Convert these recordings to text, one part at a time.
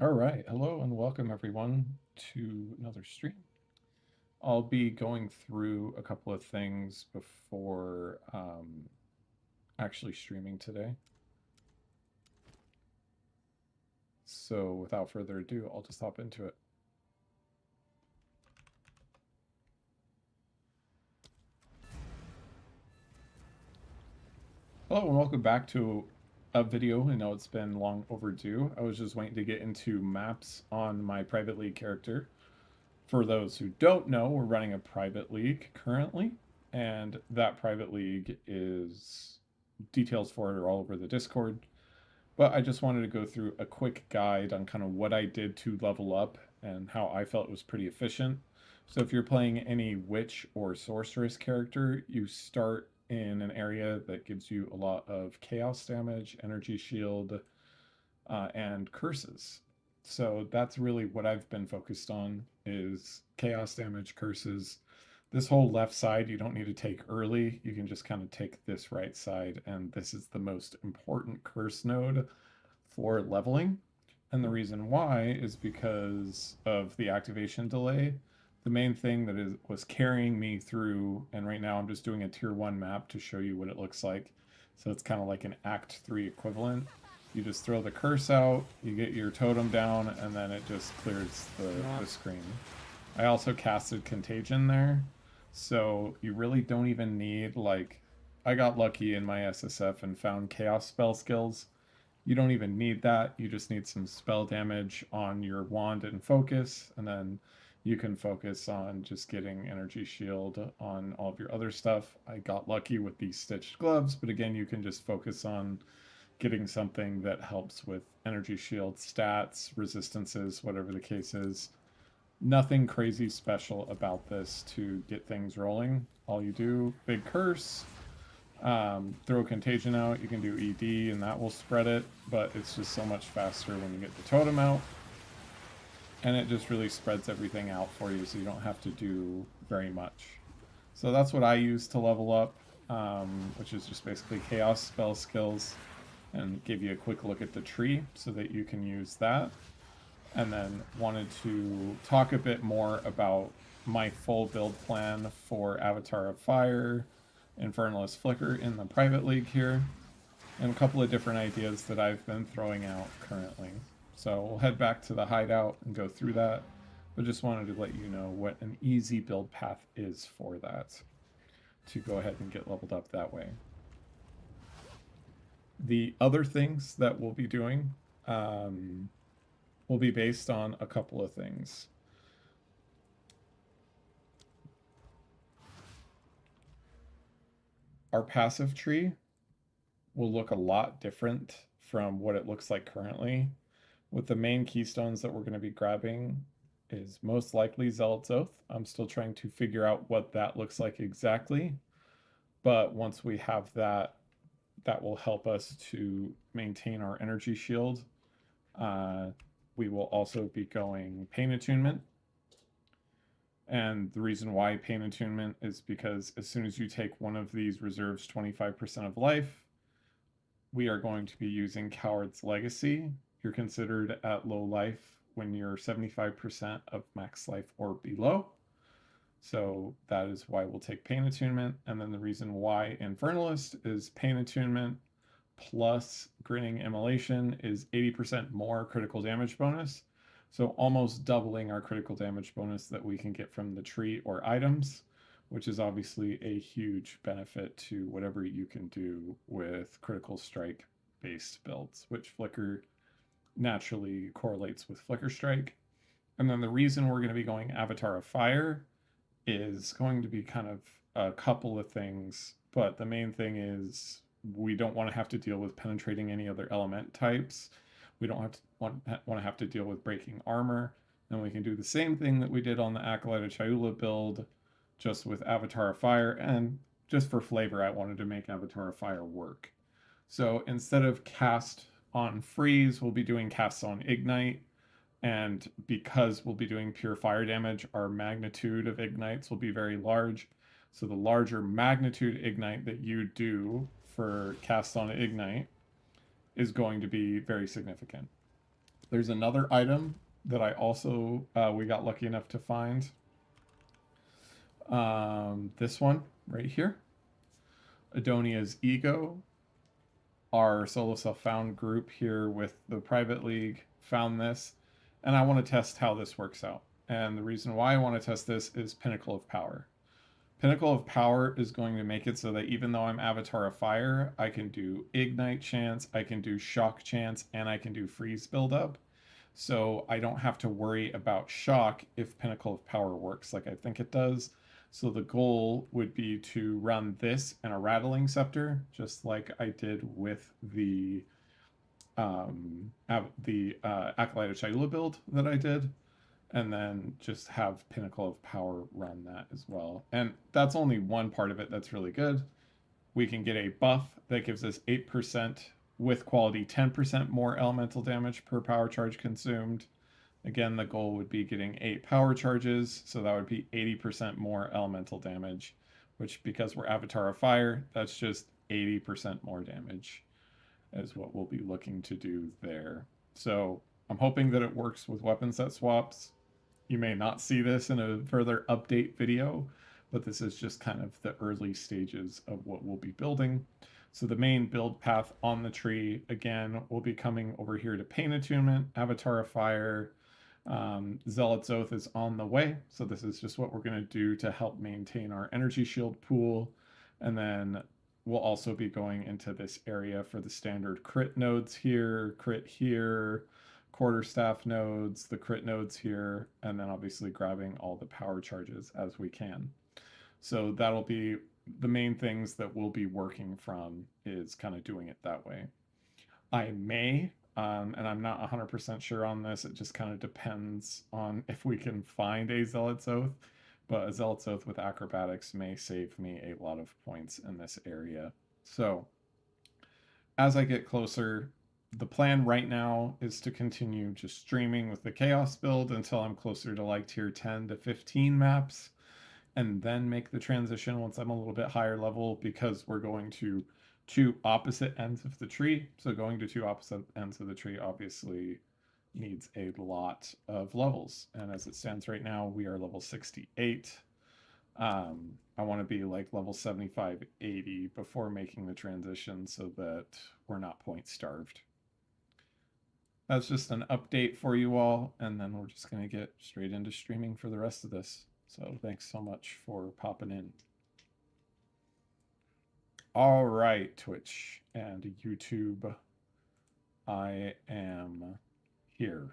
All right, hello and welcome everyone to another stream. I'll be going through a couple of things before actually streaming today. So without further ado, I'll just hop into it. Hello and welcome back to a video. I know it's been long overdue. I was just waiting to get into maps on my private league character. For those who don't know, we're running a private league currently, and that private league is details for it are all over the Discord. But I just wanted to go through a quick guide on kind of what I did to level up and how I felt it was pretty efficient. So if you're playing any witch or sorceress character, you start in an area that gives you a lot of chaos damage, energy shield, and curses. So that's really what I've been focused on is chaos damage, curses. This whole left side you don't need to take early. You can just kind of take this right side, and this is the most important curse node for leveling. And the reason why is because of the activation delay. The main thing that was carrying me through, and right now I'm just doing a tier 1 map to show you what it looks like. So it's kind of like an Act 3 equivalent. You just throw the curse out, you get your totem down, and then it just clears the screen. I also casted Contagion there, so you really don't even need, like, I got lucky in my SSF and found Chaos spell skills. You don't even need that. You just need some spell damage on your wand and focus, and then you can focus on just getting energy shield on all of your other stuff. I got lucky with these stitched gloves, but again, you can just focus on getting something that helps with energy shield stats, resistances, whatever the case is. Nothing crazy special about this to get things rolling. All you do, big curse, throw Contagion out, you can do ED and that will spread it, but it's just so much faster when you get the totem out. And it just really spreads everything out for you so you don't have to do very much. So that's what I use to level up, which is just basically chaos spell skills, and give you a quick look at the tree so that you can use that. And then wanted to talk a bit more about my full build plan for Avatar of Fire, Infernalist Flicker in the private league here, and a couple of different ideas that I've been throwing out currently. So we'll head back to the hideout and go through that, but just wanted to let you know what an easy build path is for that, to go ahead and get leveled up that way. The other things that we'll be doing will be based on a couple of things. Our passive tree will look a lot different from what it looks like currently. With the main keystones that we're going to be grabbing is most likely Zealot's Oath. I'm still trying to figure out what that looks like exactly. But once we have that, that will help us to maintain our energy shield. We will also be going Pain Attunement. And the reason why Pain Attunement is because as soon as you take one of these reserves 25% of life, we are going to be using Coward's Legacy. You're considered at low life when you're 75% of max life or below. So that is why we'll take Pain Attunement. And then the reason why Infernalist is Pain Attunement plus Grinning Immolation is 80% more critical damage bonus. So almost doubling our critical damage bonus that we can get from the tree or items, which is obviously a huge benefit to whatever you can do with critical strike based builds, which Flicker naturally correlates with Flicker Strike. And then the reason we're going to be going Avatar of Fire is going to be kind of a couple of things, but the main thing is we don't want to have to deal with penetrating any other element types. We don't have to want to have to deal with breaking armor. And we can do the same thing that we did on the Acolyte of Chayula build, just with Avatar of Fire. And just for flavor, I wanted to make Avatar of Fire work. So instead of cast on freeze, we'll be doing cast on ignite. And because we'll be doing pure fire damage, our magnitude of ignites will be very large. So the larger magnitude ignite that you do for cast on ignite is going to be very significant. There's another item that I also we got lucky enough to find. This one right here, Adonia's Ego. Our solo self found group here with the private league found this, and I want to test how this works out. And the reason why I want to test this is Pinnacle of Power. Pinnacle of Power is going to make it so that even though I'm Avatar of Fire, I can do Ignite Chance, I can do Shock Chance, and I can do Freeze Buildup. So I don't have to worry about Shock if Pinnacle of Power works like I think it does. So the goal would be to run this and a Rattling Scepter, just like I did with the Acolyte of Shaila build that I did, and then just have Pinnacle of Power run that as well. And that's only one part of it that's really good. We can get a buff that gives us 8% with quality 10% more elemental damage per power charge consumed. Again, the goal would be getting 8 power charges, so that would be 80% more elemental damage, which, because we're Avatar of Fire, that's just 80% more damage is what we'll be looking to do there. So I'm hoping that it works with weapon set swaps. You may not see this in a further update video, but this is just kind of the early stages of what we'll be building. So the main build path on the tree, again, will be coming over here to Pain Attunement, Avatar of Fire. Zealot's Oath is on the way, so this is just what we're going to do to help maintain our energy shield pool. And then we'll also be going into this area for the standard crit nodes here, crit here, quarterstaff nodes, the crit nodes here, and then obviously grabbing all the power charges as we can. So that'll be the main things that we'll be working from, is kind of doing it that way. I may, and I'm not 100% sure on this, it just kind of depends on if we can find a Zealot's Oath, but a Zealot's Oath with acrobatics may save me a lot of points in this area. So as I get closer, the plan right now is to continue just streaming with the Chaos build until I'm closer to like tier 10 to 15 maps, and then make the transition once I'm a little bit higher level, because we're going to two opposite ends of the tree. So going to two opposite ends of the tree obviously needs a lot of levels. And as it stands right now, we are level 68. I want to be like level 75, 80 before making the transition so that we're not point starved. That's just an update for you all, and then we're just going to get straight into streaming for the rest of this. So thanks so much for popping in. All right, Twitch and YouTube, I am here.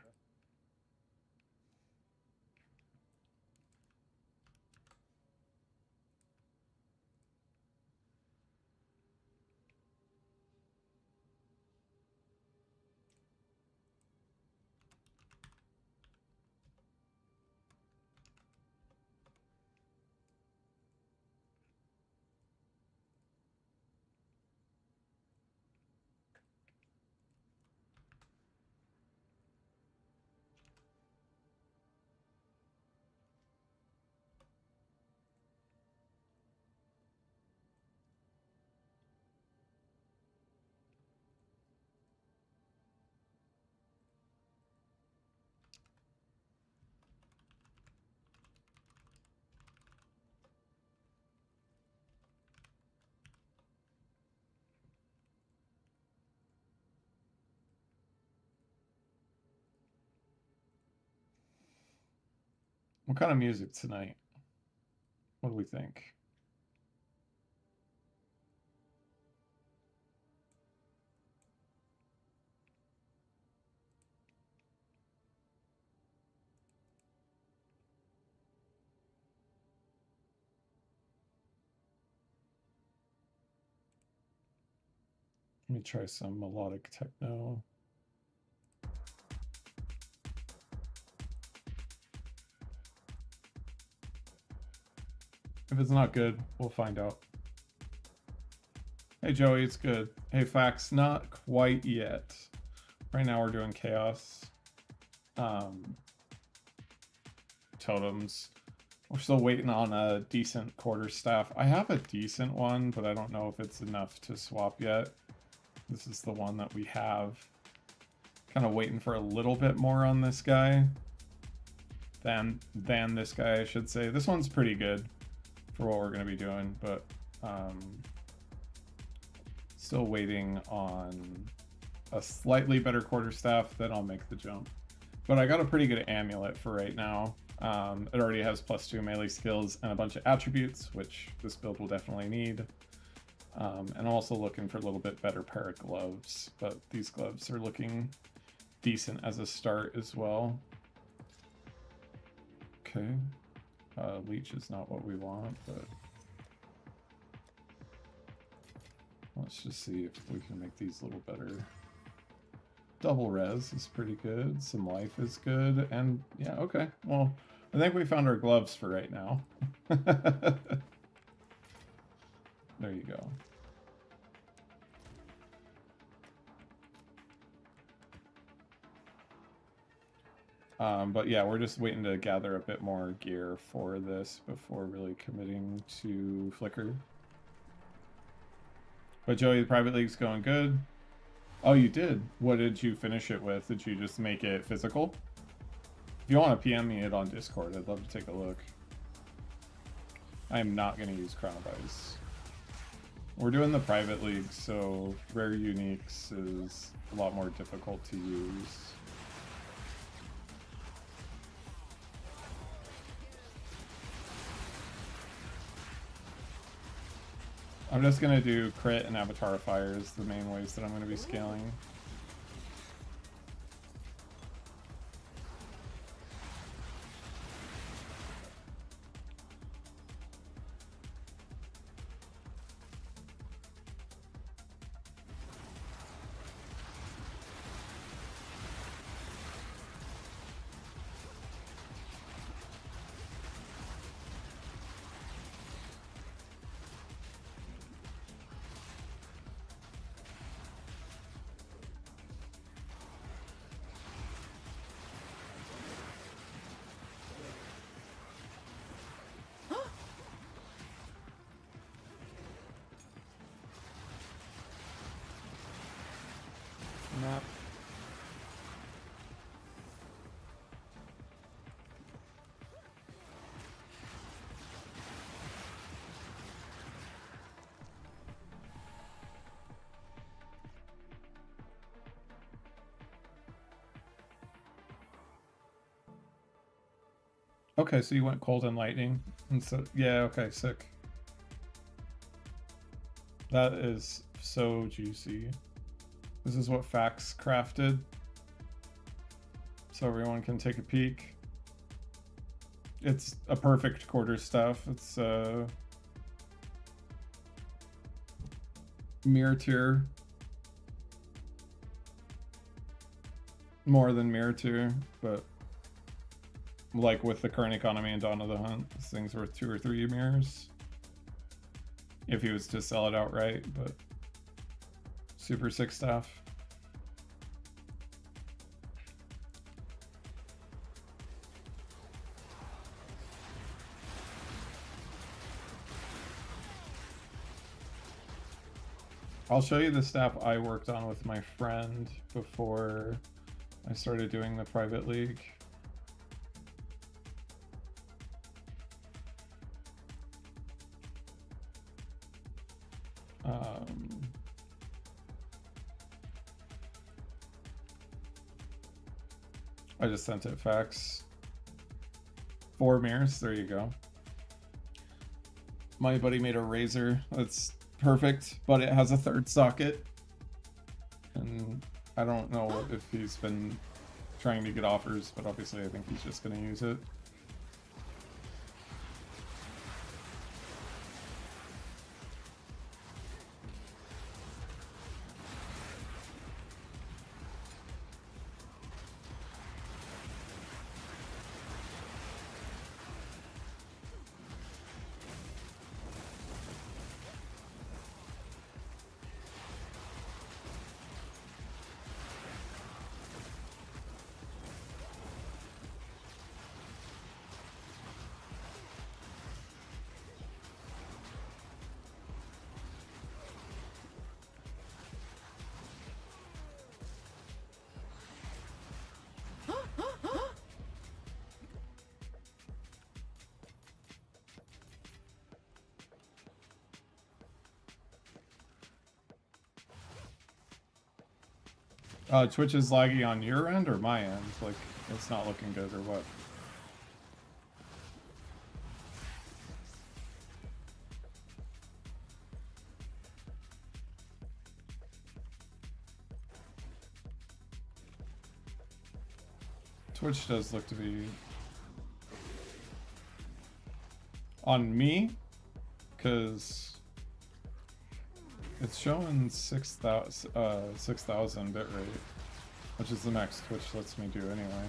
What kind of music tonight? What do we think? Let me try some melodic techno. If it's not good, we'll find out. Hey Joey, it's good. Hey Fax, not quite yet. Right now we're doing chaos. Totems. We're still waiting on a decent quarterstaff. I have a decent one, but I don't know if it's enough to swap yet. This is the one that we have. Kind of waiting for a little bit more on this guy than this guy, I should say. This one's pretty good for what we're going to be doing, but still waiting on a slightly better quarterstaff, then I'll make the jump. But I got a pretty good amulet for right now. It already has +2 melee skills and a bunch of attributes, which this build will definitely need. And I'm also looking for a little bit better pair of gloves, but these gloves are looking decent as a start as well. Okay. Leech is not what we want, but let's just see if we can make these a little better. Double res is pretty good. Some life is good. And yeah, okay. Well, I think we found our gloves for right now. There you go. But yeah, we're just waiting to gather a bit more gear for this before really committing to Flicker. But Joey, the private league's going good. Oh, you did? What did you finish it with? Did you just make it physical? If you want to PM me it on Discord, I'd love to take a look. I am not going to use Crown of Ice. We're doing the private league, so rare uniques is a lot more difficult to use. I'm just going to do crit and avatar fires, the main ways that I'm going to be scaling. Map. Okay, so you went cold and lightning, and so yeah, okay, sick. That is so juicy. This is what Fax crafted, so everyone can take a peek. It's a perfect quarterstaff. It's mirror tier, more than mirror tier, but like with the current economy and Dawn of the Hunt, this thing's worth 2 or 3 mirrors if he was to sell it outright, but super sick stuff. I'll show you the staff I worked on with my friend before I started doing the private league. I just sent it fax. 4 mirrors, there you go. My buddy made a razor that's perfect, but it has a 3rd socket. And I don't know if he's been trying to get offers, but obviously I think he's just going to use it. Twitch is laggy on your end or my end? Like, it's not looking good or what? Twitch does look to be on me, because it's showing 6,000 bitrate, which is the max Twitch lets me do anyway.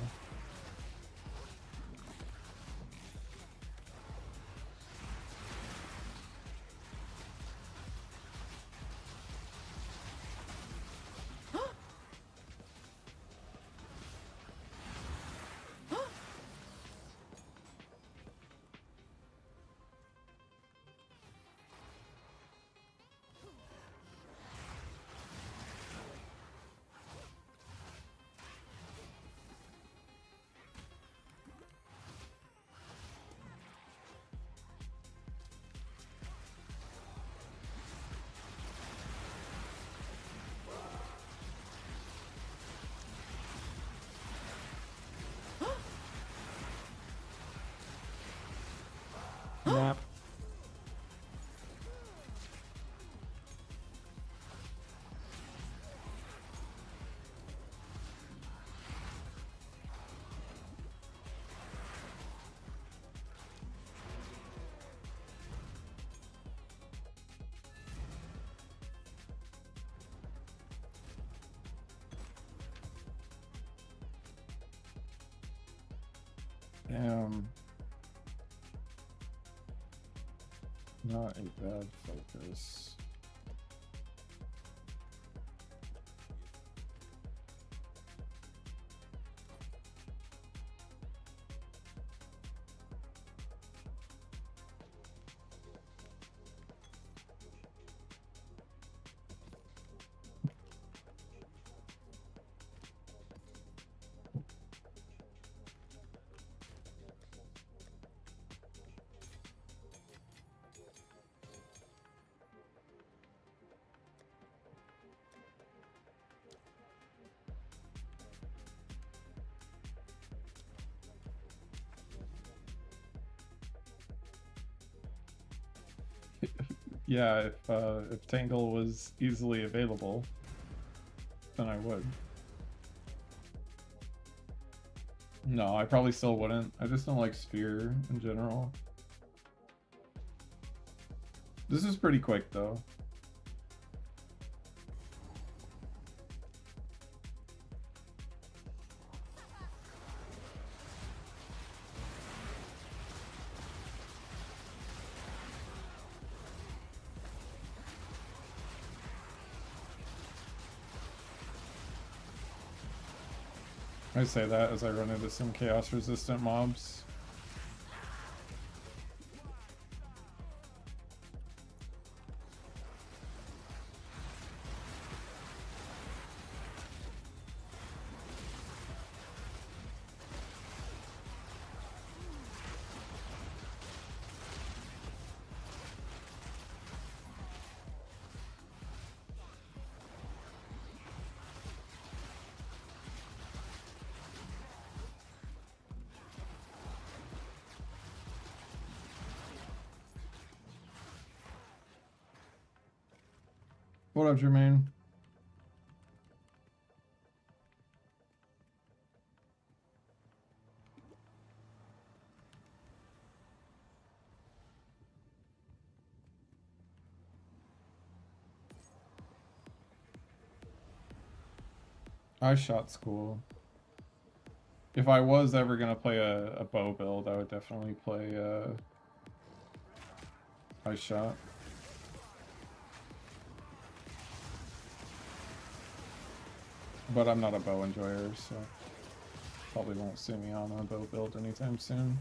Yep. Damn. Not a bad focus. Yeah, if Tangle was easily available, then I would. No, I probably still wouldn't. I just don't like Spear in general. This is pretty quick though. I say that as I run into some chaos resistant mobs. What up, Jermaine? I shot school. If I was ever gonna play a bow build, I would definitely play I shot. But I'm not a bow enjoyer, so probably won't see me on a bow build anytime soon.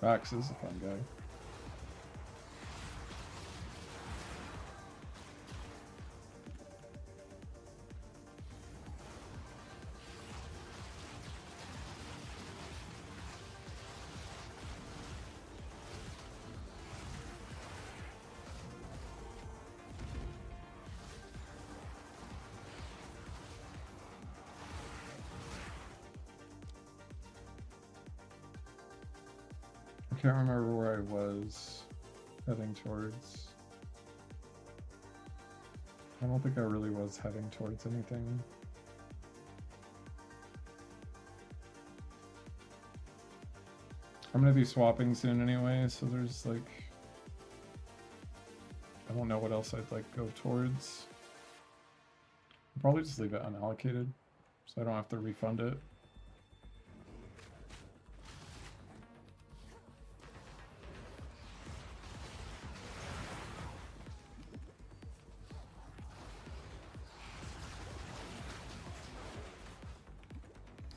Rax is a fun guy. I can't remember where I was heading towards. I don't think I really was heading towards anything. I'm gonna be swapping soon anyway, so there's like... I don't know what else I'd like go towards. I'll probably just leave it unallocated, so I don't have to refund it.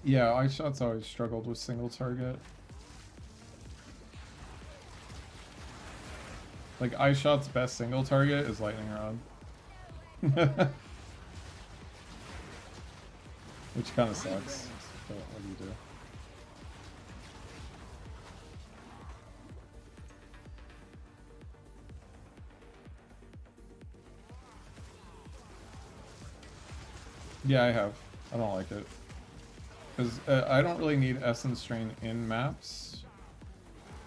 Yeah, eye shots always struggled with single target. Like, eye shot's best single target is lightning rod. Which kind of sucks, but what do you do? Yeah, I have. I don't like it. Because I don't really need Essence Strain in maps,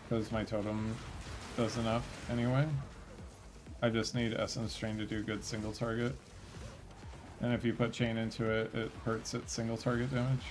because my totem does enough anyway. I just need Essence Strain to do good single target. And if you put Chain into it, it hurts its single target damage.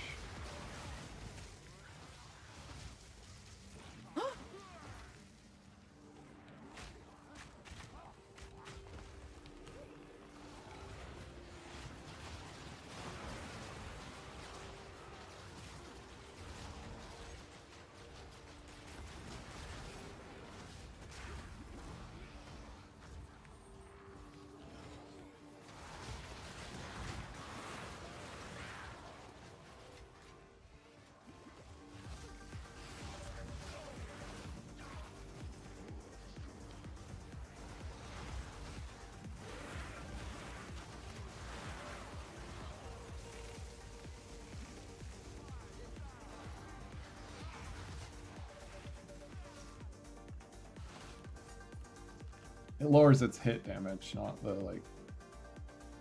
It lowers its hit damage, not the like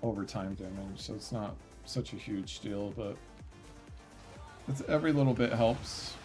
overtime damage, so it's not such a huge deal, but it's every little bit helps.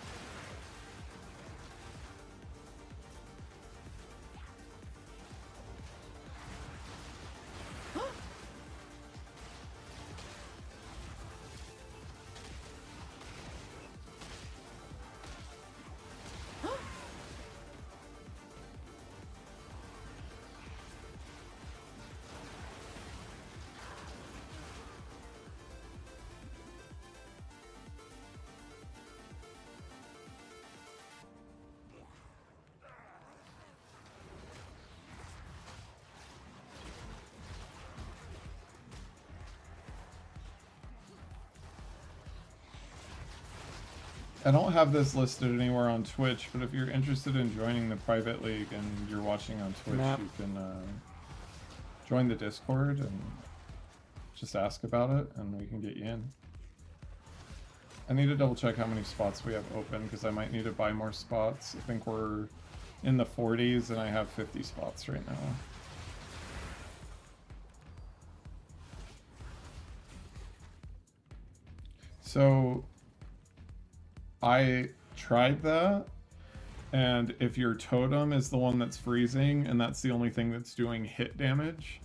I don't have this listed anywhere on Twitch, but if you're interested in joining the private league and you're watching on Twitch, you can join the Discord and just ask about it, and we can get you in. I need to double check how many spots we have open, because I might need to buy more spots. I think we're in the 40s, and I have 50 spots right now. So I tried that, and if your totem is the one that's freezing and that's the only thing that's doing hit damage,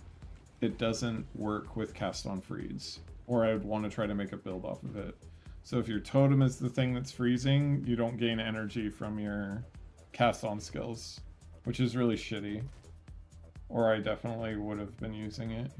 it doesn't work with cast on freeze, or I would want to try to make a build off of it. So if your totem is the thing that's freezing, you don't gain energy from your cast on skills, which is really shitty, or I definitely would have been using it.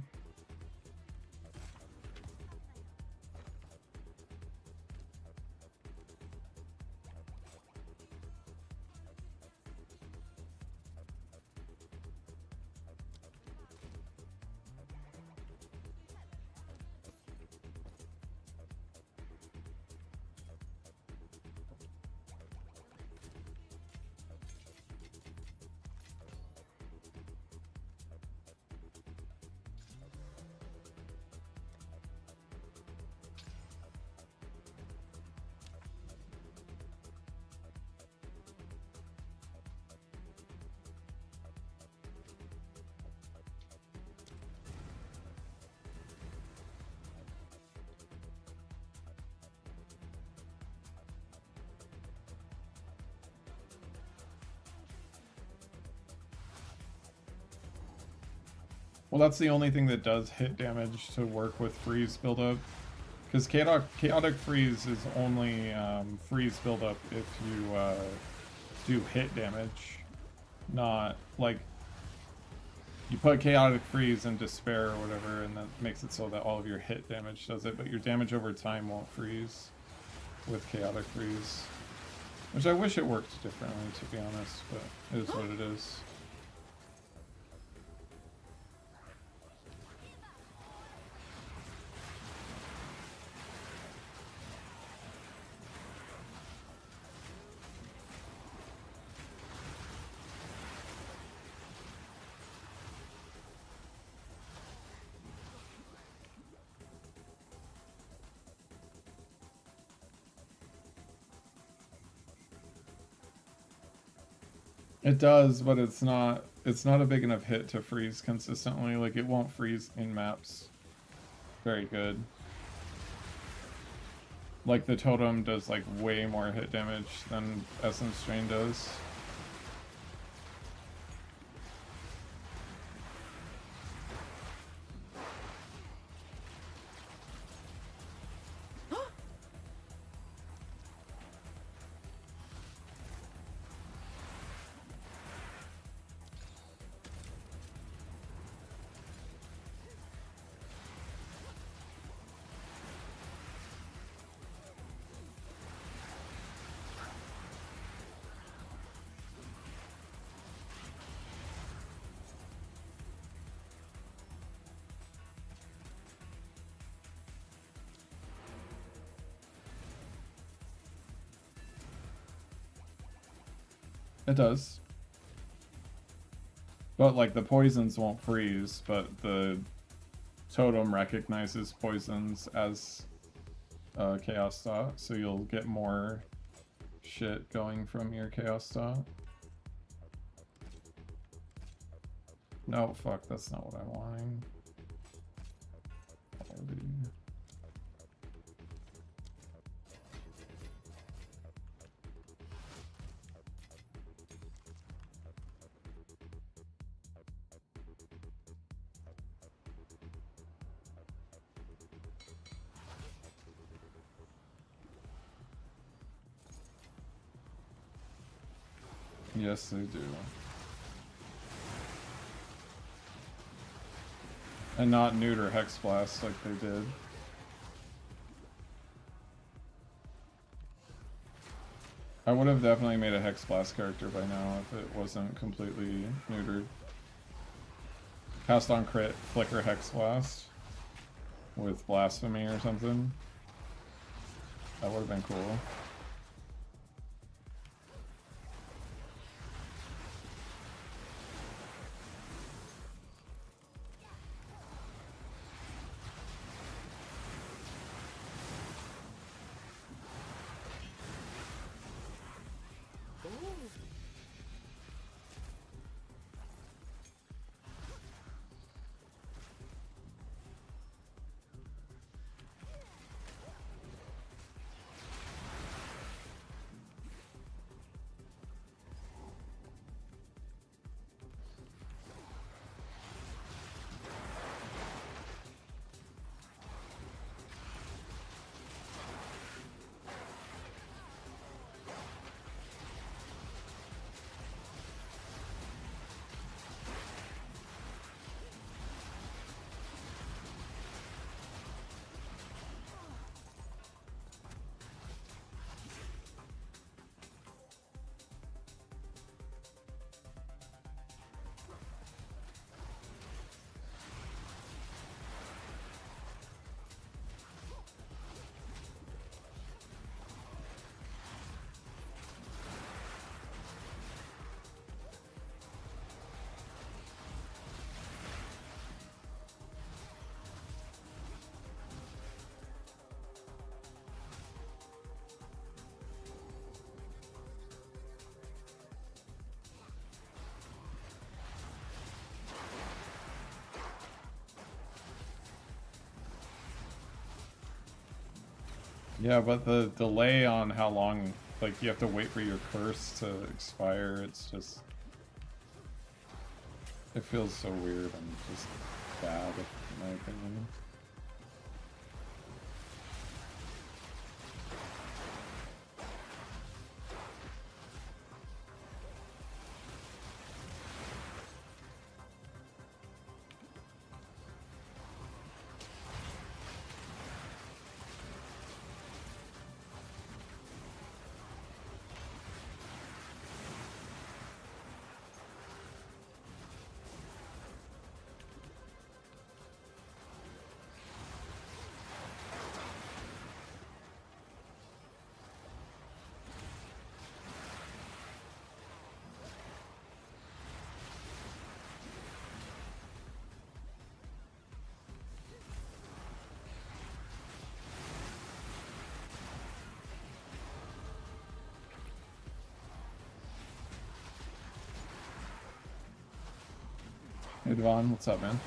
Well, that's the only thing that does hit damage to work with freeze buildup. Because chaotic freeze is only freeze buildup if you do hit damage. Not like you put chaotic freeze in despair or whatever, and that makes it so that all of your hit damage does it, but your damage over time won't freeze with chaotic freeze. Which I wish it worked differently, to be honest, but it is what it is. It does, but it's not a big enough hit to freeze consistently. Like, it won't freeze in maps very good. Like, the totem does like way more hit damage than Essence Drain does. It does. But, like, the poisons won't freeze, but the totem recognizes poisons as Chaos Dot, so you'll get more shit going from your Chaos Dot. No, fuck, that's not what I'm wanting. Yes, they do. And not neuter Hex Blast like they did. I would have definitely made a Hex Blast character by now if it wasn't completely neutered. Cast on crit, flicker Hex Blast with Blasphemy or something. That would have been cool. Yeah, but the delay on how long, like, you have to wait for your curse to expire, it's just... It feels so weird and just bad, in my opinion. Hey Devon, what's up, man?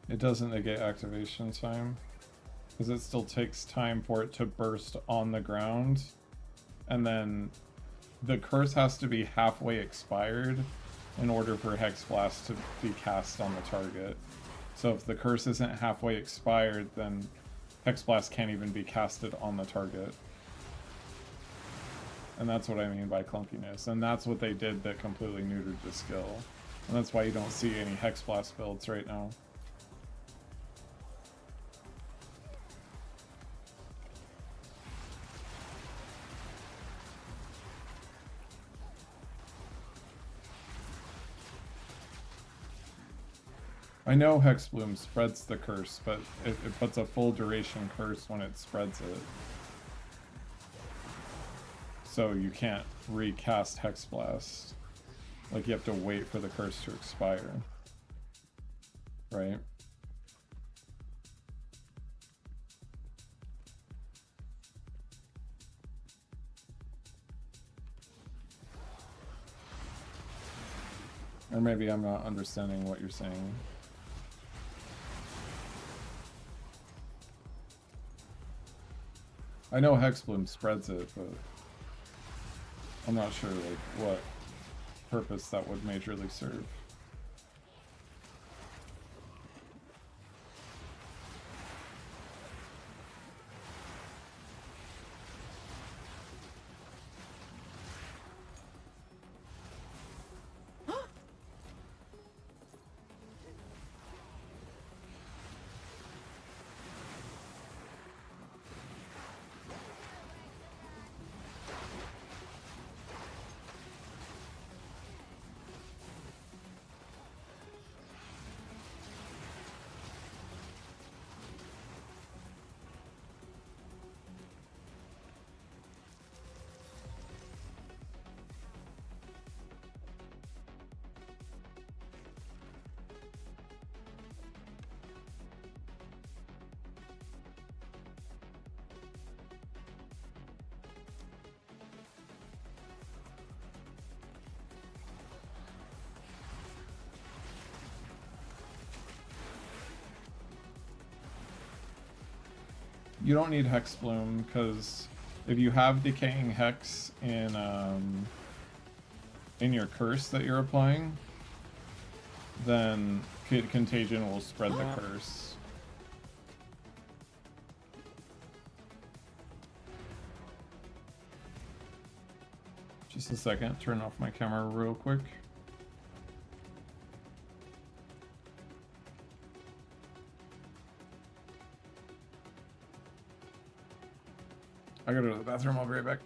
It doesn't negate activation time, because it still takes time for it to burst on the ground, and then the curse has to be halfway expired in order for Hex Blast to be cast on the target. So if the curse isn't halfway expired, then Hex Blast can't even be casted on the target. And that's what I mean by clunkiness, and that's what they did that completely neutered the skill. And that's why you don't see any Hex Blast builds right now. I know Hexbloom spreads the curse, but it puts a full duration curse when it spreads it. So you can't recast Hexblast. Like, you have to wait for the curse to expire. Right? Or maybe I'm not understanding what you're saying. I know Hexbloom spreads it, but I'm not sure like what purpose that would majorly serve. You don't need Hexbloom, because if you have Decaying Hex in your curse that you're applying, then Contagion will spread the curse. Just a second, turn off my camera real quick. I gotta go to the bathroom, I'll be right back.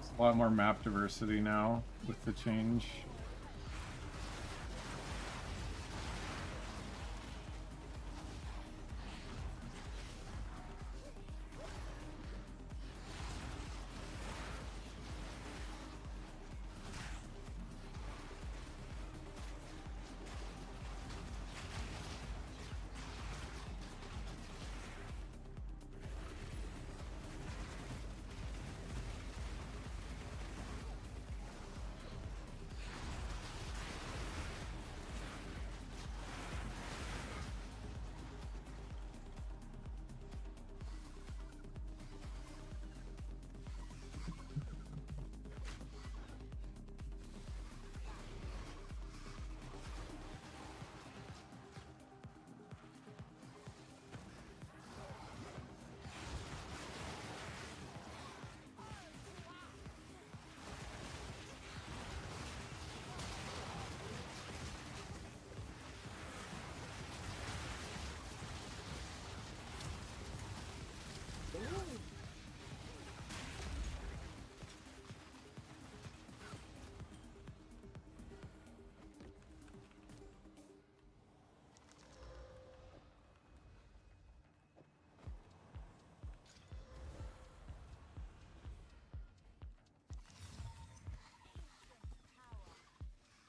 There's a lot more map diversity now with the change.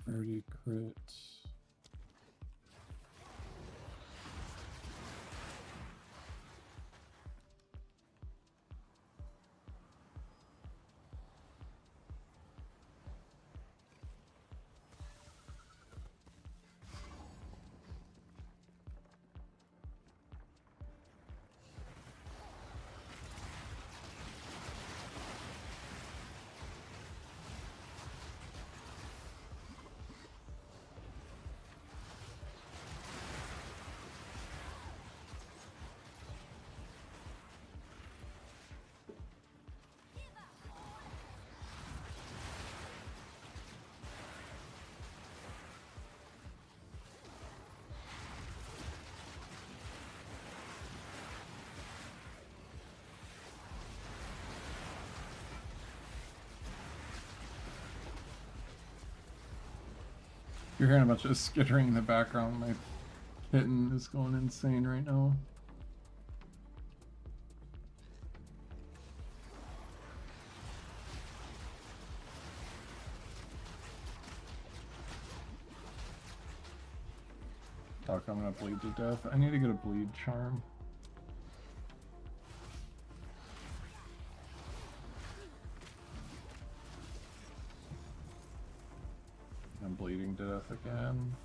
Already crit. You're hearing a bunch of skittering in the background. My kitten is going insane right now. Fuck, I'm gonna bleed to death. I need to get a bleed charm. I'm bleeding to death again.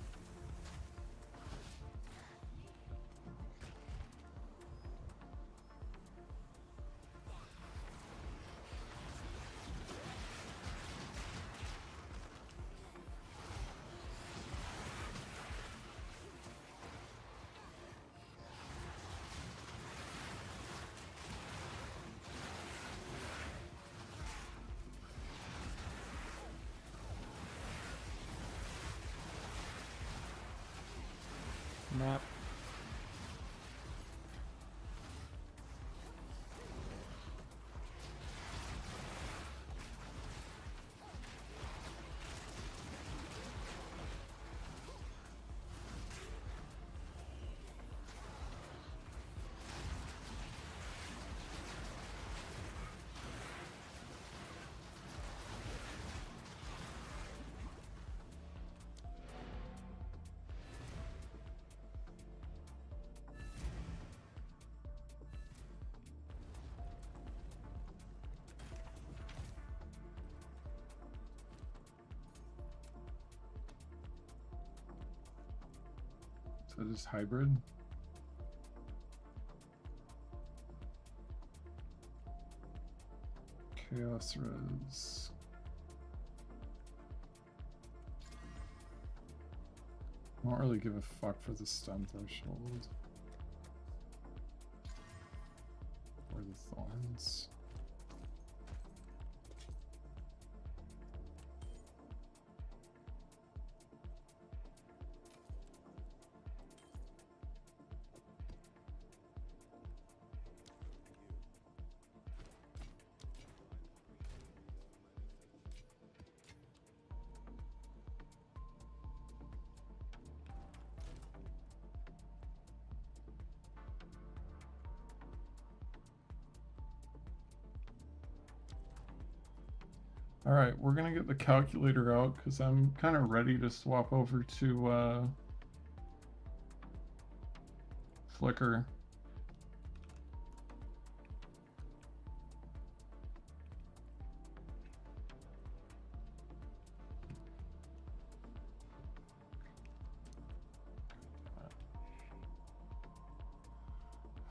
Map. So just hybrid. Chaos Res. I don't really give a fuck for the stun threshold. Or the thorns. All right, we're gonna get the calculator out because I'm kind of ready to swap over to Flickr.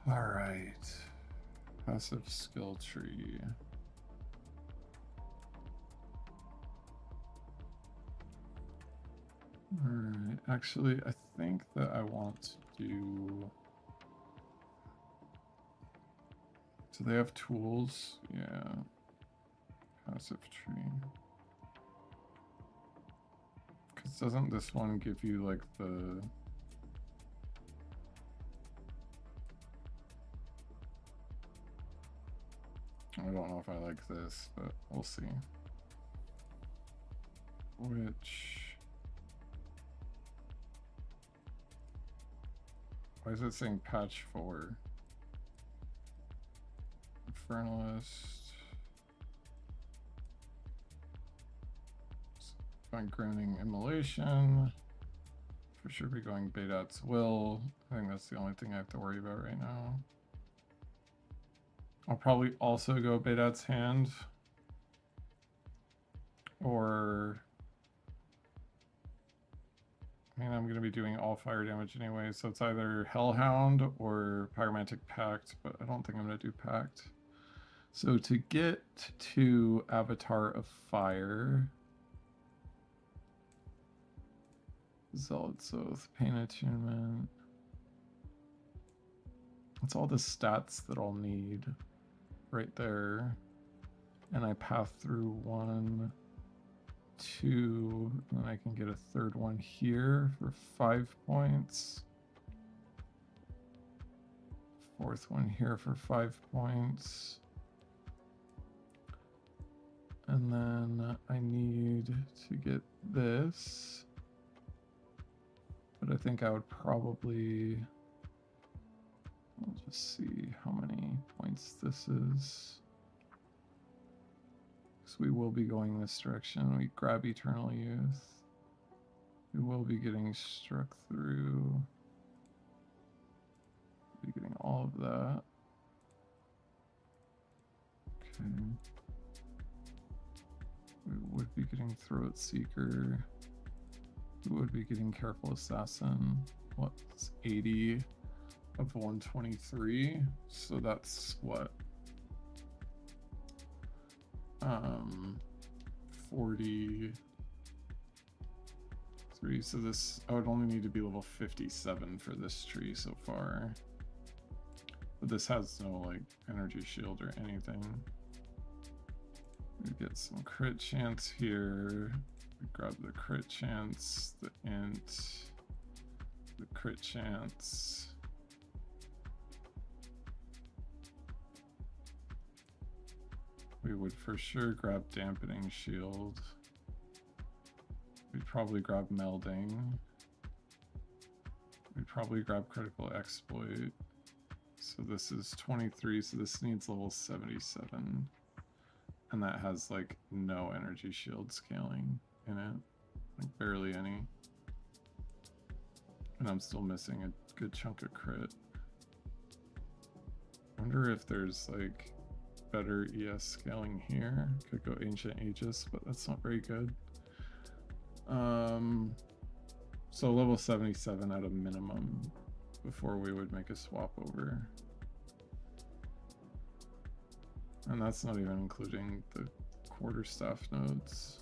All right, passive skill tree. All right, actually, I think that I want to do. Do they have tools? Yeah. Passive tree. Because doesn't this one give you like the. I don't know if I like this, but we'll see. Which. Why is it saying patch 4? Infernalist. Going groaning immolation. For sure be going Baydot's will. I think that's the only thing I have to worry about right now. I'll probably also go Baydot's hand. Or I mean, I'm going to be doing all fire damage anyway, so it's either Hellhound or Pyromantic Pact, but I don't think I'm going to do Pact. So to get to Avatar of Fire, Zealot's Oath, Pain Attunement. That's all the stats that I'll need right there. And I path through 1, 2, and then I can get a third one here for 5 points. Fourth one here for 5 points. And then I need to get this. But I think I would probably, I'll just see how many points this is. Because we will be going this direction. We grab Eternal Youth. We will be getting struck through. Be getting all of that. Okay. We would be getting Throat Seeker. We would be getting Careful Assassin. What's 80 of 123? So that's what? 43. So this, I would only need to be level 57 for this tree so far. But this has no like energy shield or anything. We get some crit chance here. We grab the crit chance, the int, the crit chance. We would for sure grab dampening shield. We'd probably grab melding. We'd probably grab critical exploit. So this is 23, so this needs level 77. And that has like no energy shield scaling in it, like barely any. And I'm still missing a good chunk of crit. Wonder if there's like better ES scaling here. Could go Ancient Aegis, but that's not very good. So level 77 at a minimum before we would make a swap over. And that's not even including the quarterstaff nodes.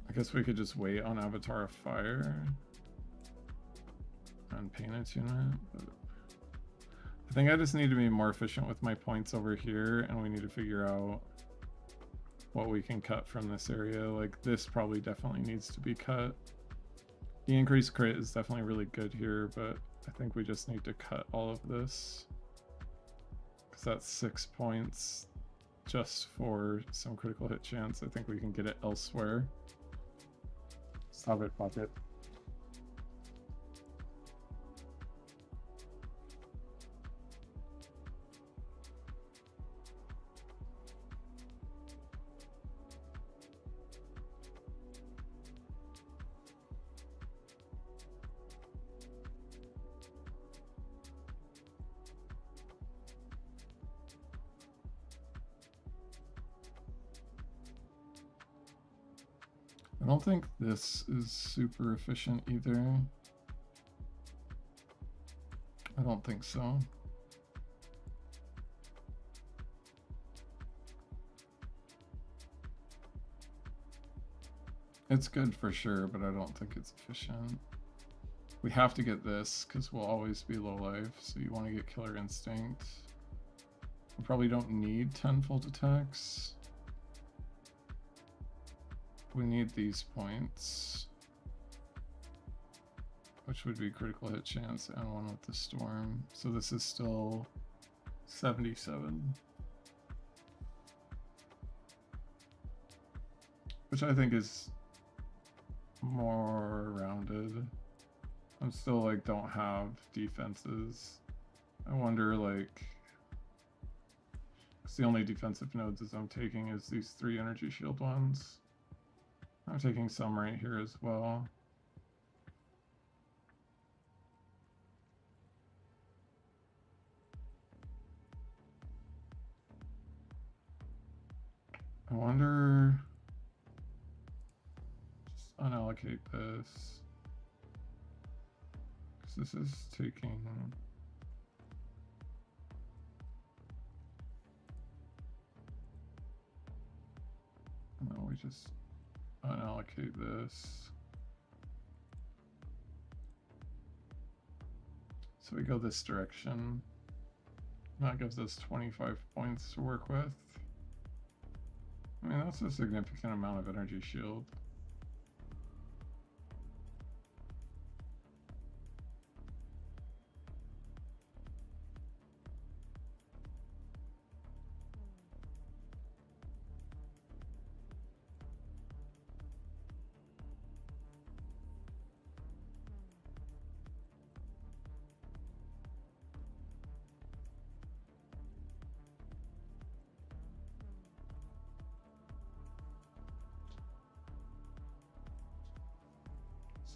I guess we could just wait on Avatar of Fire and Pain Attunement, but I think I just need to be more efficient with my points over here, and we need to figure out what we can cut from this area. Like this probably definitely needs to be cut. The increased crit is definitely really good here, but I think we just need to cut all of this. Because that's 6 points just for some critical hit chance. I think we can get it elsewhere. Stop it, bucket. I don't think this is super efficient either. I don't think so. It's good for sure, but I don't think it's efficient. We have to get this because we'll always be low life, so you want to get Killer Instinct. We probably don't need 10 full attacks. We need these points, which would be critical hit chance and one with the storm. So this is still 77. Which I think is more rounded. I'm still like don't have defenses. I wonder like, cause the only defensive nodes as I'm taking is these 3 energy shield ones. I'm taking some right here as well. I wonder, just unallocate this. This is taking. No, we just unallocate this. So we go this direction. That gives us 25 points to work with. I mean, that's a significant amount of energy shield.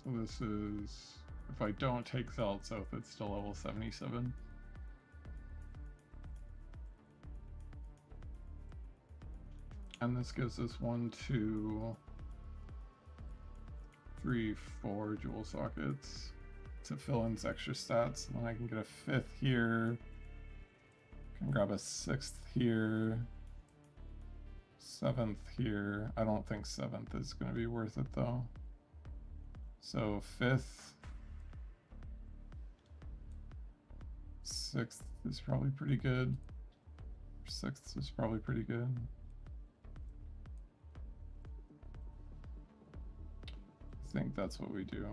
So this is, if I don't take Zealot South, it's still level 77. And this gives us 1, 2, 3, 4 jewel sockets to fill in extra stats. And then I can get a 5th here. Can grab a 6th here. 7th here. I don't think 7th is going to be worth it though. So 5th, 6th is probably pretty good. 6th is probably pretty good. I think that's what we do.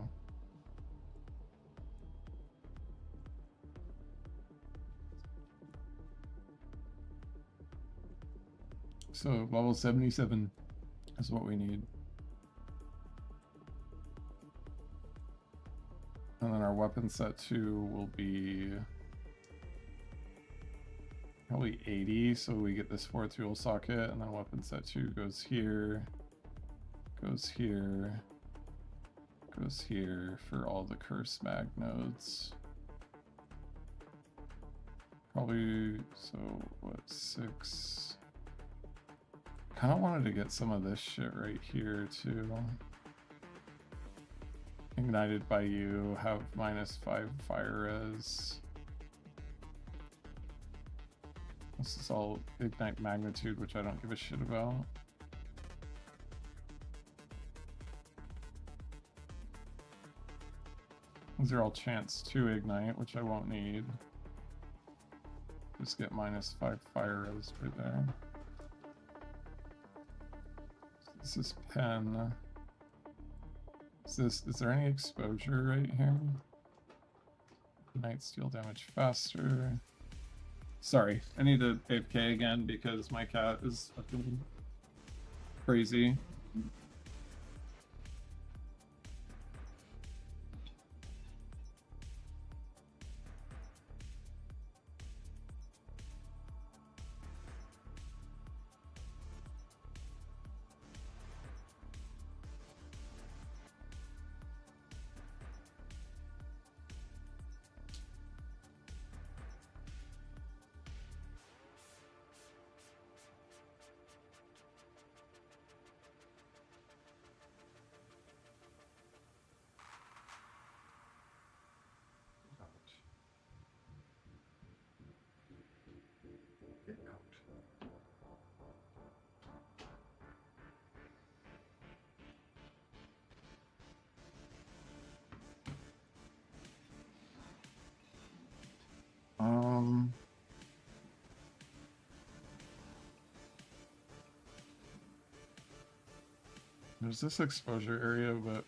So level 77 is what we need. And then our weapon set 2 will be probably 80, so we get this 4th fuel socket, and then weapon set 2 goes here, goes here, goes here for all the curse mag nodes. Probably, so what, 6? Kind of wanted to get some of this shit right here too. Ignited by you, have -5 fire res. This is all ignite magnitude, which I don't give a shit about. These are all chance to ignite, which I won't need. Just get -5 fire res right there. This is pen. Is there any exposure right here? Ignite steal damage faster. Sorry, I need to AFK again because my cat is fucking crazy. There's this exposure area, but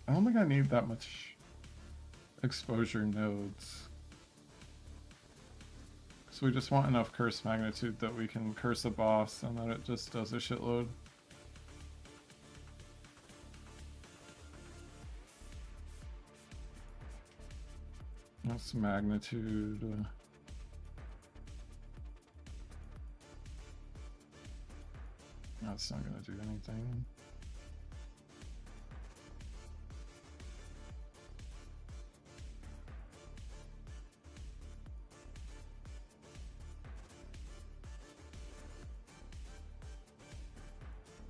I don't think I need that much exposure nodes. So we just want enough curse magnitude that we can curse a boss and that it just does a shitload. That's magnitude. That's not gonna do anything.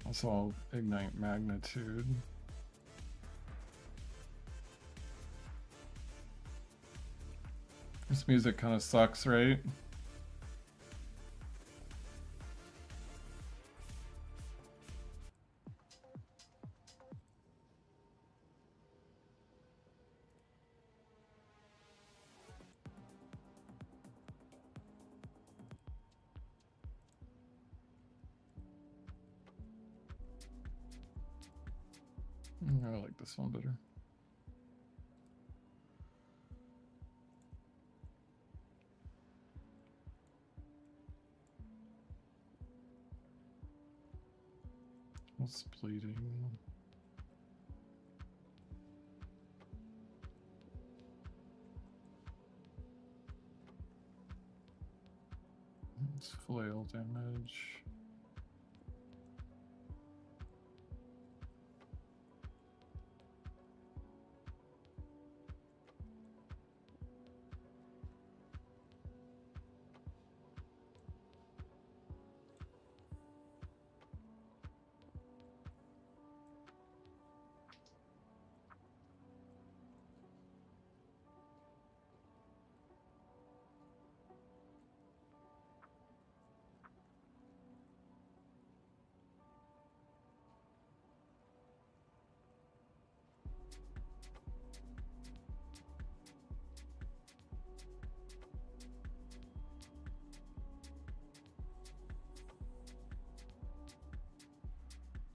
That's all ignite magnitude. This music kind of sucks, right? I like this one better. What's bleeding? It's flail damage.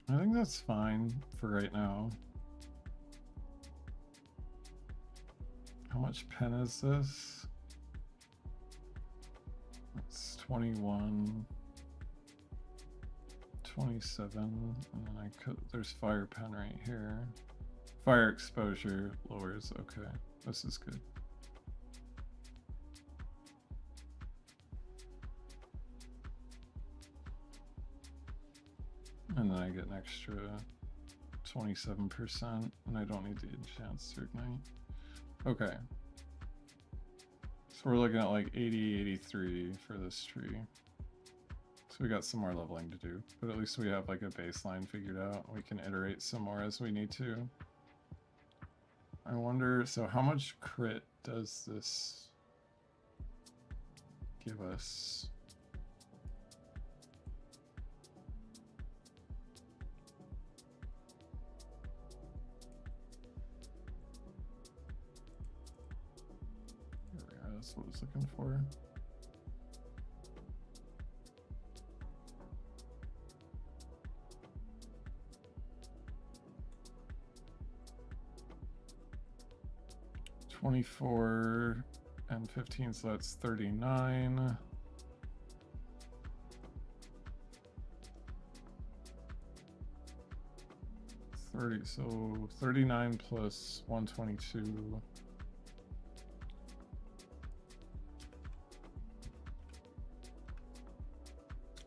I think that's fine for right now. How much pen is this? It's 21, 27, and then I could, there's fire pen right here. Fire exposure lowers, okay, this is good. And then I get an extra 27%, and I don't need the enchants to ignite. Okay. So we're looking at like 80, 83 for this tree. So we got some more leveling to do, but at least we have like a baseline figured out. We can iterate some more as we need to. I wonder, so how much crit does this give us? That's what I was looking for. $24 and 15, so that's 39. So 39 plus 122.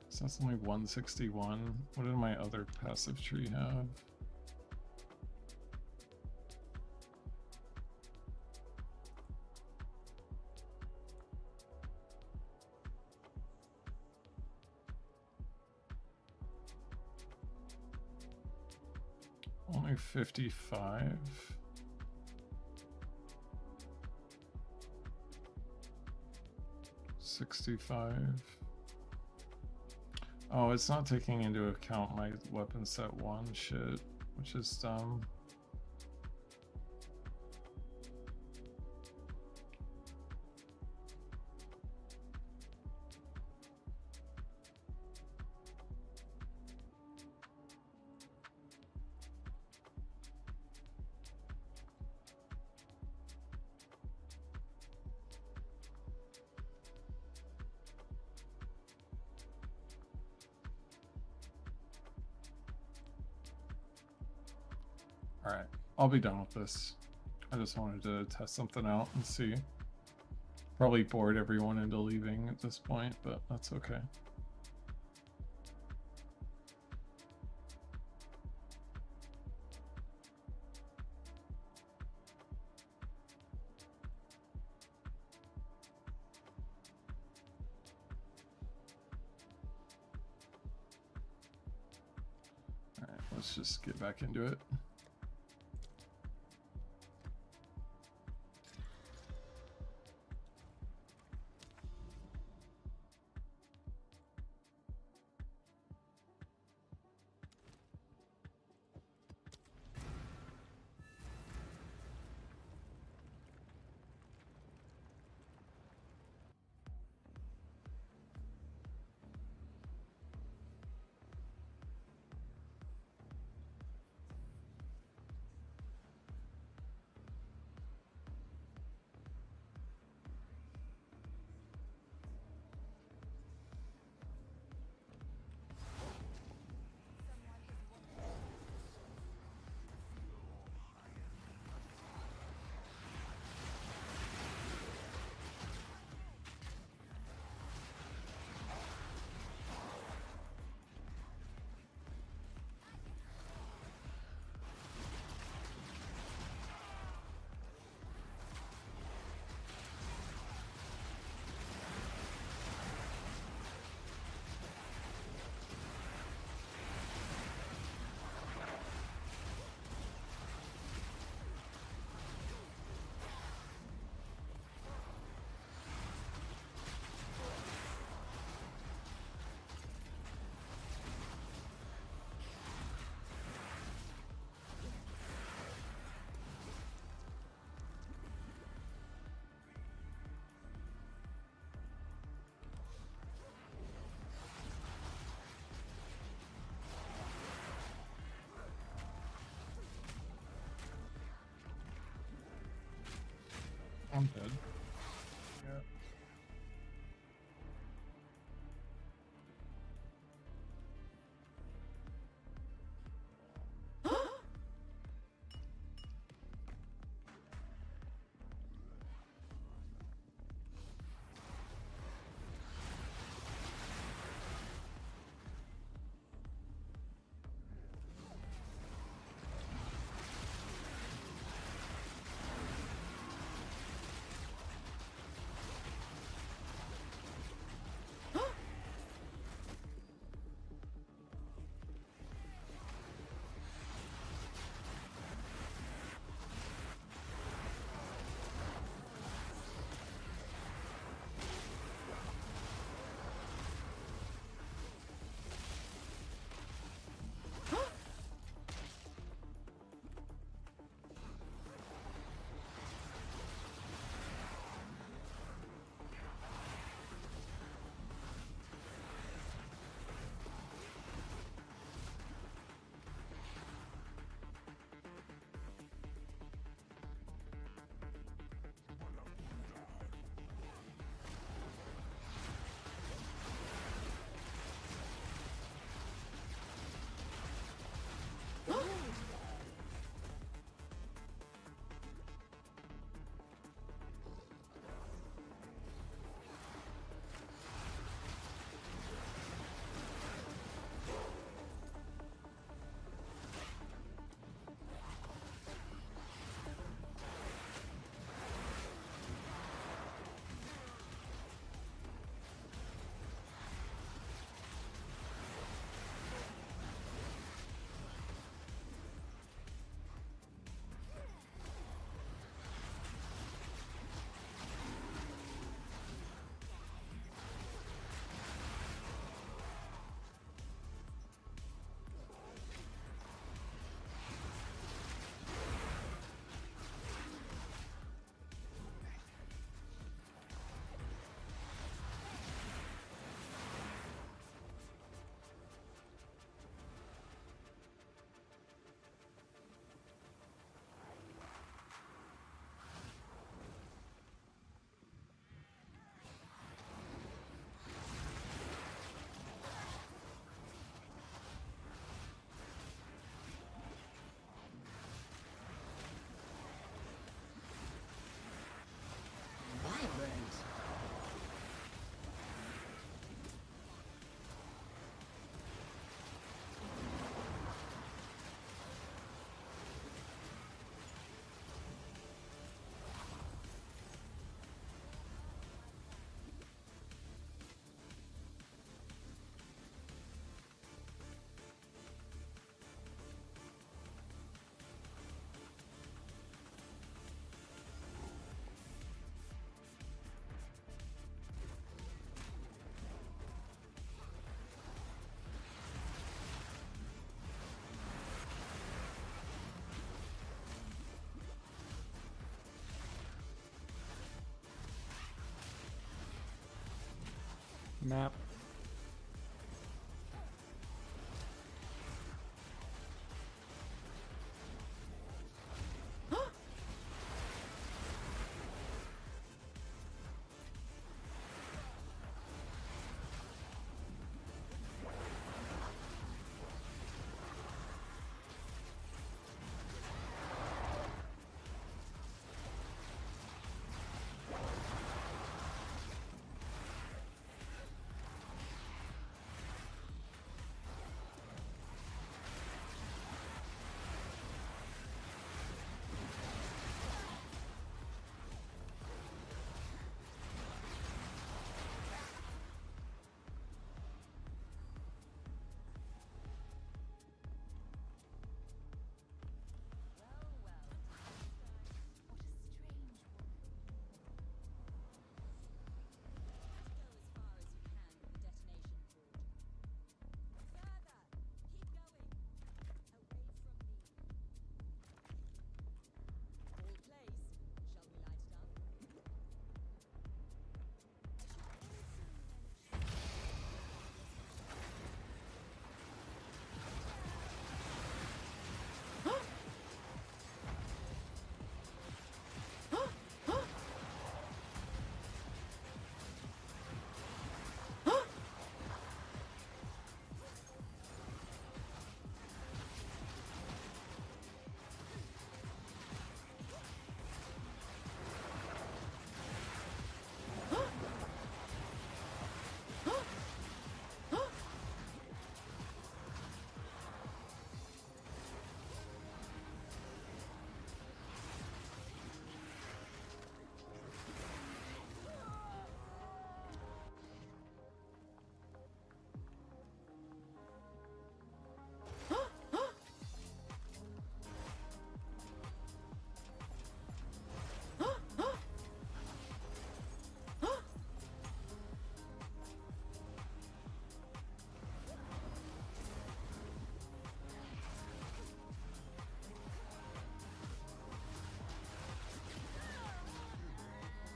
So that's only 161. What did my other passive tree have? Only 55. $65. Oh, it's not taking into account my weapon set 1 shit, which is dumb. Alright, I'll be done with this. I just wanted to test something out and see. Probably bored everyone into leaving at this point, but that's okay. Alright, let's just get back into it. I'm dead. Yeah. Map.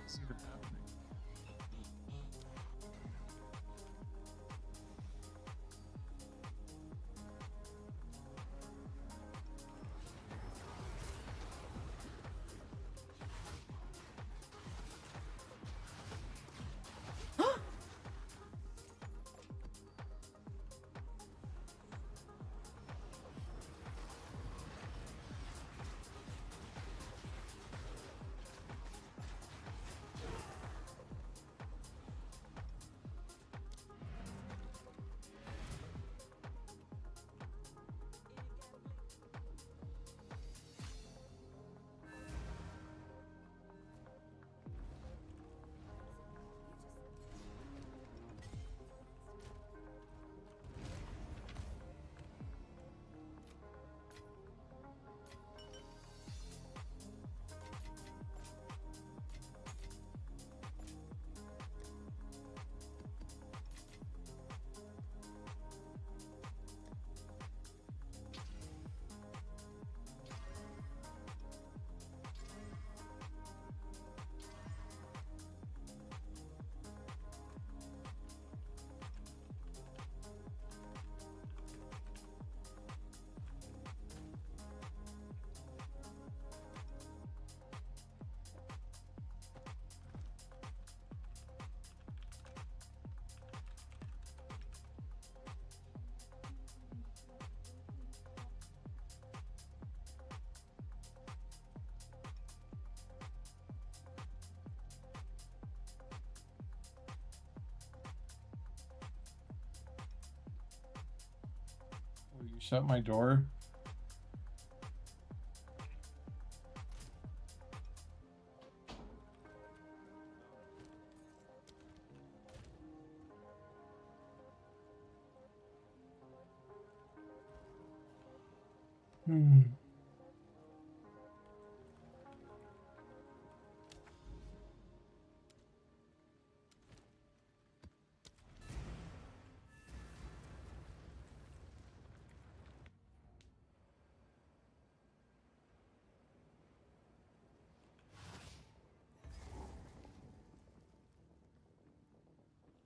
See the map. Will you shut my door? Hmm.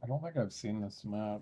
I don't think I've seen this map.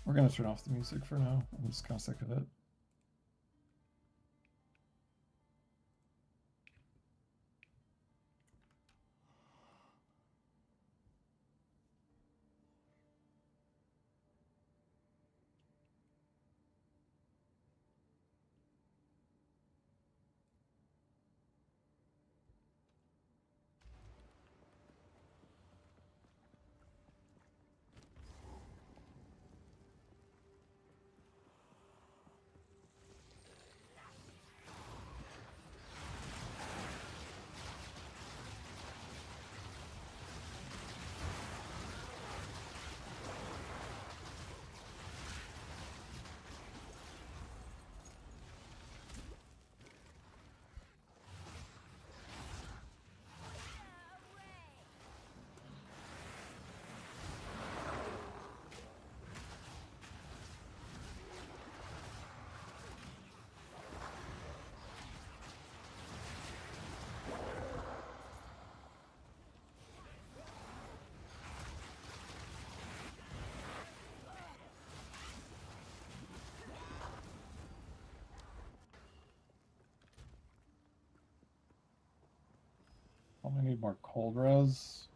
We're gonna turn off the music for now. I'm just kind of sick of it. Probably need more cold res.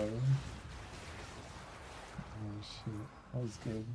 Oh shit, that was good.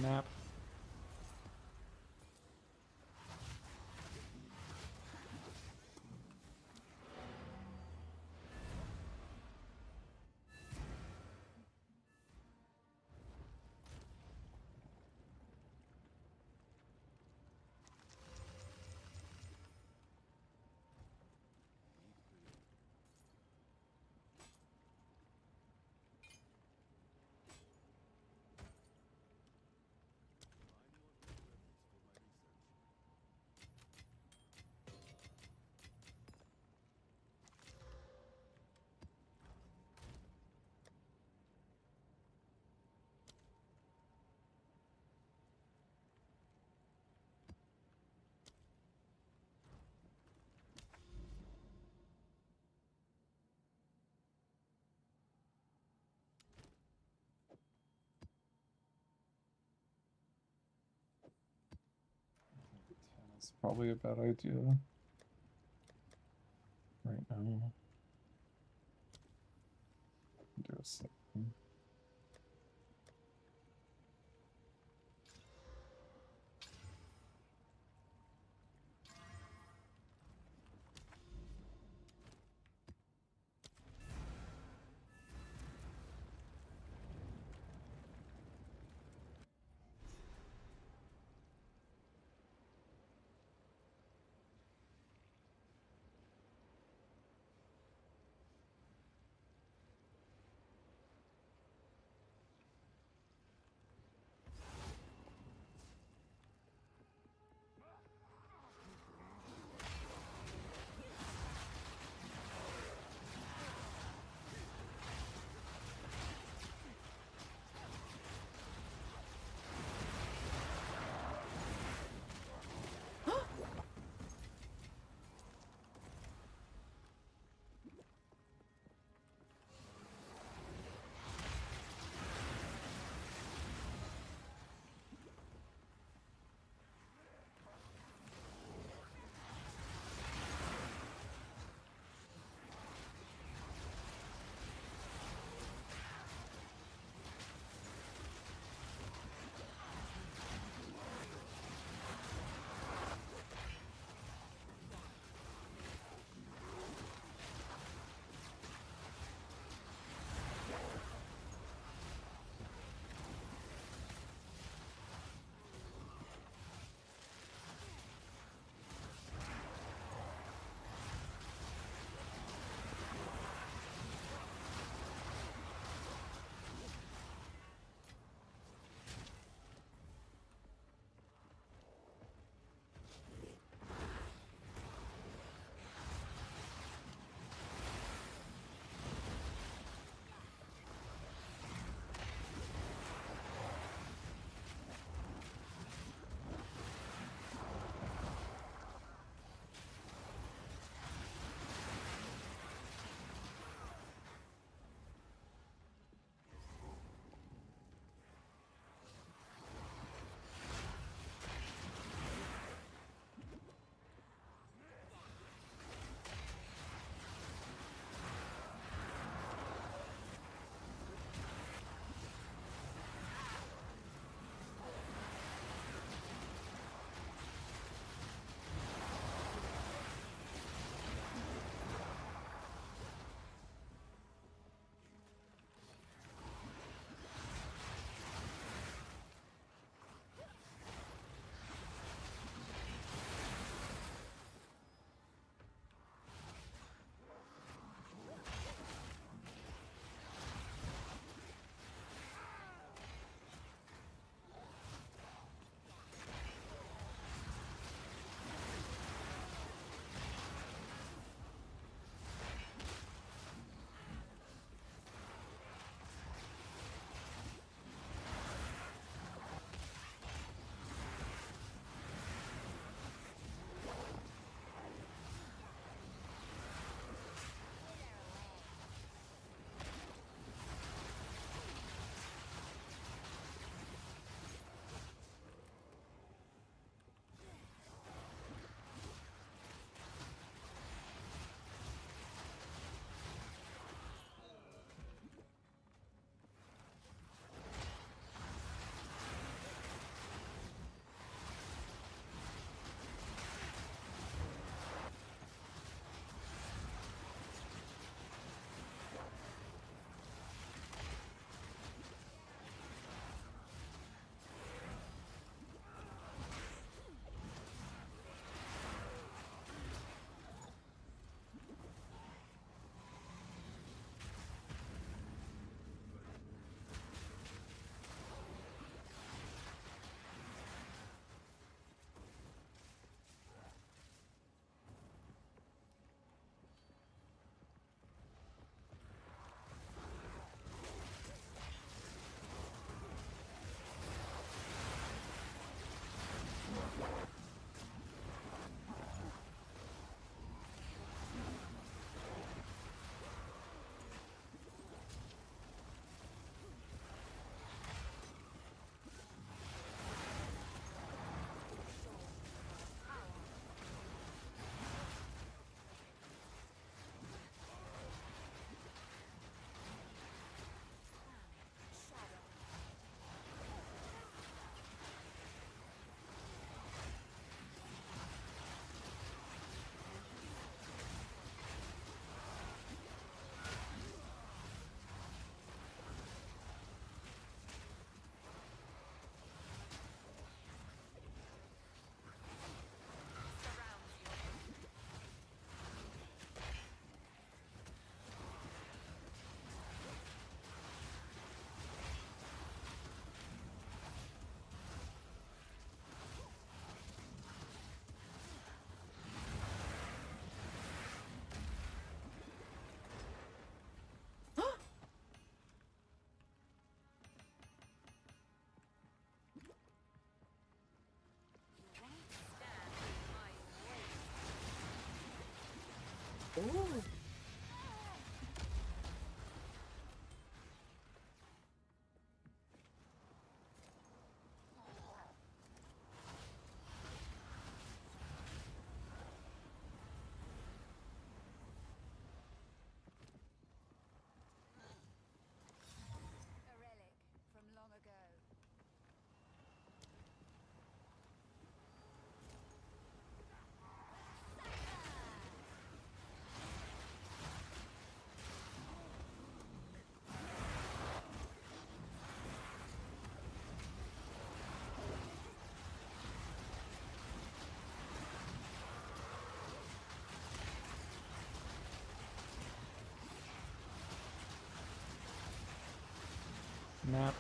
Nap. It's probably a bad idea right now. Do a second. Map.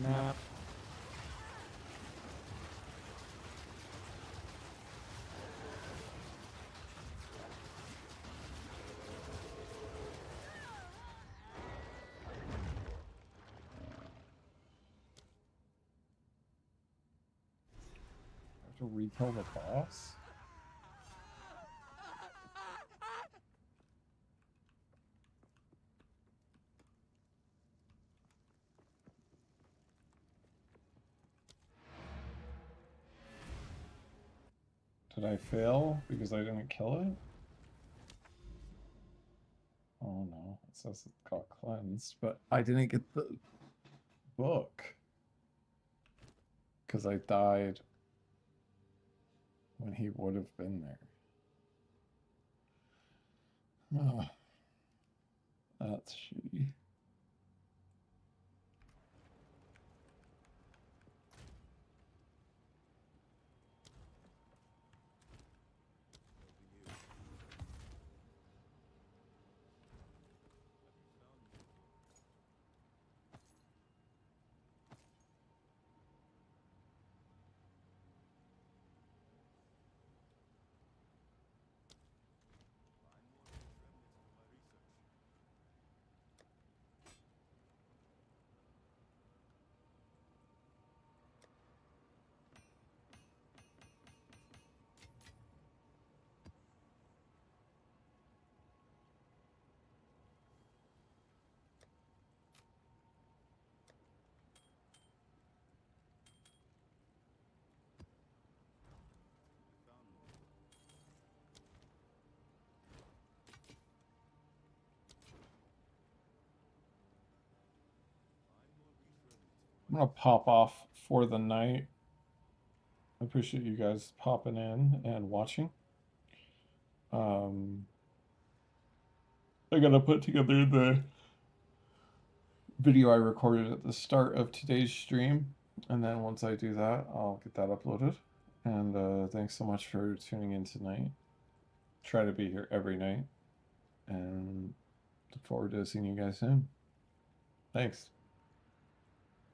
Map. I have to rekill the boss? Did I fail because I didn't kill it? Oh no, it says it got cleansed, but I didn't get the book because I died when he would have been there. Oh, that's shitty. I'm gonna pop off for the night. I appreciate you guys popping in and watching. I gotta put together the video I recorded at the start of today's stream, and then once I do that, I'll get that uploaded. And thanks so much for tuning in tonight. Try to be here every night, and look forward to seeing you guys soon. Thanks.